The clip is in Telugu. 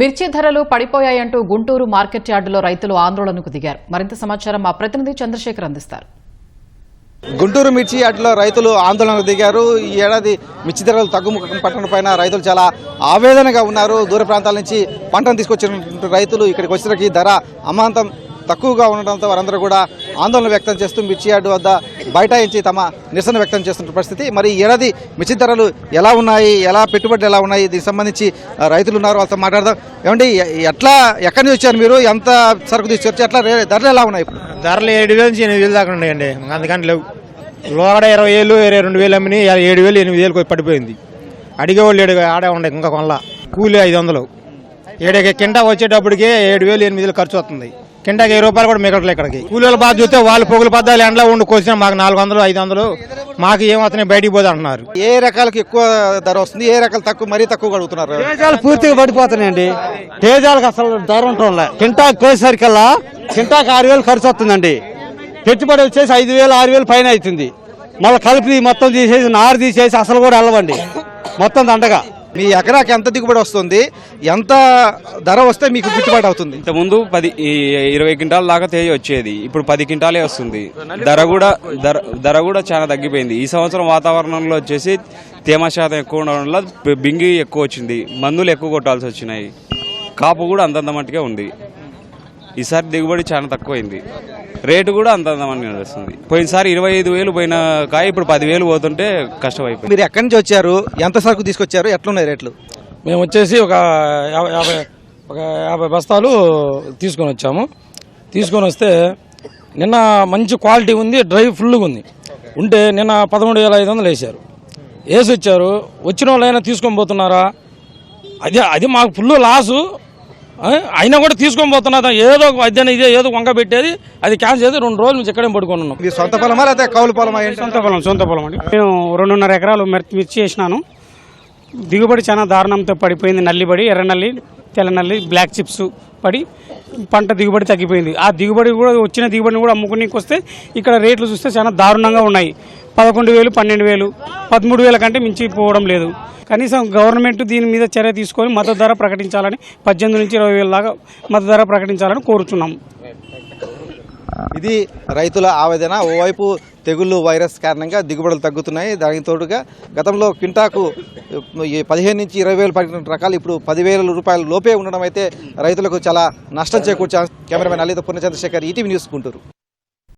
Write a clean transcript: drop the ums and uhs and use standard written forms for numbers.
మిర్చి ధరలు పడిపోయాయంటూ గుంటూరు మార్కెట్ యార్డులో రైతులు ఆందోళనకు దిగారు. మరింత సమాచారం మా ప్రతినిధి చంద్రశేఖర్ అందిస్తారు. గుంటూరు మిర్చి యార్డులో రైతులు ఆందోళనకు దిగారు. ఈ ఏడాది మిర్చి ధరలు తగ్గుముఖం పట్టడం పైన రైతులు చాలా ఆవేదనగా ఉన్నారు. దూర ప్రాంతాల నుంచి పంటను తీసుకొచ్చిన రైతులు ఇక్కడికి వచ్చేసరికి ధర అమాంతం తక్కువగా ఉండడంతో వారందరూ కూడా ఆందోళన వ్యక్తం చేస్తూ మిర్చి యార్డు వద్ద బైఠాయించి తమ నిరసన వ్యక్తం చేస్తున్న పరిస్థితి. మరి ఈ ఏడాది మిర్చి ధరలు ఎలా ఉన్నాయి, ఎలా పెట్టుబడులు ఎలా ఉన్నాయి, దీనికి సంబంధించి రైతులు ఉన్నారు, వాళ్ళతో మాట్లాడదాం. ఏమండి, ఎక్కడి నుంచి వచ్చారు మీరు? ఎంత సరుకు తీసుకొచ్చి ఎట్లా ధరలు ఎలా ఉన్నాయి? ధరలు 7,000 నుంచి 8,000 దాకా ఉన్నాయండి. అందుకని లేవు. లోగడ 20,000, 22,000 అమ్మిని 7,000, 8,000 పడిపోయింది. అడిగేవాళ్ళు ఆడే ఉండే ఇంకా కొనలా. కూలి 500. ఏడకి కింటా వచ్చేటప్పటికి 7,000, 8,000 ఖర్చు వస్తుంది. కింటాకి 10 రూపాయలు కూడా మిగలట్లేదు. ఇక్కడికి కూలీలు బాగా చూస్తే వాళ్ళు పొగులు పద్దాలు ఎండలో ఉండి కోసినా మాకు 400, 500 మాకు ఏమవుతున్నాయి బయటికి పోదు అంటున్నారు. ఏ రకాలకు ఎక్కువ ధర వస్తుంది, ఏ రకాలు తక్కువ, మరీ తక్కువ అడుగుతున్నారు? తేజాలు పూర్తిగా పడిపోతున్నాయండి. తేజాలకు అసలు ధర ఉండటంలే. కింటాకి కోసేసరికల్లా కింటాకి 6,000 ఖర్చు వస్తుందండి. పెట్టుబడి వచ్చేసి 5,000, 6,000 పైన అవుతుంది. మళ్ళీ కలిపి మొత్తం తీసేసి నారు తీసేసి అసలు కూడా వెళ్ళవండి. మొత్తం దండగా. మీ ఎకరాకి ఎంత దిగుబడి వస్తుంది, ఎంత ధర వస్తే మీకు గిట్టుబాటు అవుతుంది? ఇంతకుముందు 20 క్వింటాల దాకా తేజ వచ్చేది, ఇప్పుడు 10 క్వింటాలే వస్తుంది. ధర కూడా చాలా తగ్గిపోయింది. ఈ సంవత్సరం వాతావరణంలో వచ్చేసి తేమ శాతం ఎక్కువ ఉండడం వల్ల బింగి ఎక్కువ వచ్చింది, మందులు ఎక్కువ కొట్టాల్సి వచ్చినాయి. కాపు కూడా అంతంత మట్టుగా ఉంది. ఈసారి దిగుబడి చాలా తక్కువైంది. రేటు కూడా అంతంత మట్టుగా నడుస్తుంది. పోయినసారి 25,000 పోయిన కాయ ఇప్పుడు 10,000 పోతుంటే కష్టమైపోయింది. మీరు ఎక్కడి నుంచి వచ్చారు, ఎంత సరుకు తీసుకొచ్చారు, ఎట్లున్నాయి రేట్లు? మేము వచ్చేసి ఒక 50 బస్తాలు తీసుకొని వచ్చాము. తీసుకొని వస్తే నిన్న మంచి క్వాలిటీ ఉంది, డ్రై ఫుల్గా ఉంది. ఉంటే నిన్న 13,500 వేసారు. వేసి వచ్చారు. వచ్చిన వాళ్ళైనా తీసుకొని పోతున్నారా? అది మాకు ఫుల్ లాసు. అయినా కూడా తీసుకొని పోతున్నా. ఏదో అధ్యయనం ఇదే ఏదో వంక పెట్టేది, అది క్యాన్సిల్ చేసి 2 రోజుల నుంచి ఇక్కడే పడుకొని ఉన్నాం. సొంత పొలమా లేదా కౌలు పొలమా? సొంత పొలం అండి. నేను 2.5 ఎకరాలు మిర్చి వేసినాను. దిగుబడి చాలా దారుణంతో పడిపోయింది. నల్లిబడి, ఎర్ర నల్లి, తెల్ల నల్లి, బ్లాక్ చిప్స్ పడి పంట దిగుబడి తగ్గిపోయింది. ఆ దిగుబడి కూడా వచ్చిన దిగుబడిని కూడా అమ్ముకునేకి వస్తే ఇక్కడ రేట్లు చూస్తే చాలా దారుణంగా ఉన్నాయి. 11,000, 12,000, 13,000 కంటే మించి పోవడం లేదు. కనీసం గవర్నమెంట్ దీని మీద చర్య తీసుకొని మద్దతు ధర ప్రకటించాలని, 18,000 నుంచి 20,000 దాకా మద్దతు ధర ప్రకటించాలని కోరుచున్నాము. ఇది రైతుల ఆవేదన. ఓవైపు తెగుళ్ళు, వైరస్ కారణంగా దిగుబడులు తగ్గుతున్నాయి. దానికి తోడుగా గతంలో క్వింటాకు 15,000 నుంచి 20,000 పడిన రకాలు ఇప్పుడు 10,000 రూపాయల లోపే ఉండడం అయితే రైతులకు చాలా నష్టం చేకూర్చారు. కెమెరామెన్ అలీతో పూర్ణ చంద్రశేఖర్, ఈటీవీ న్యూస్, గుంటూరు.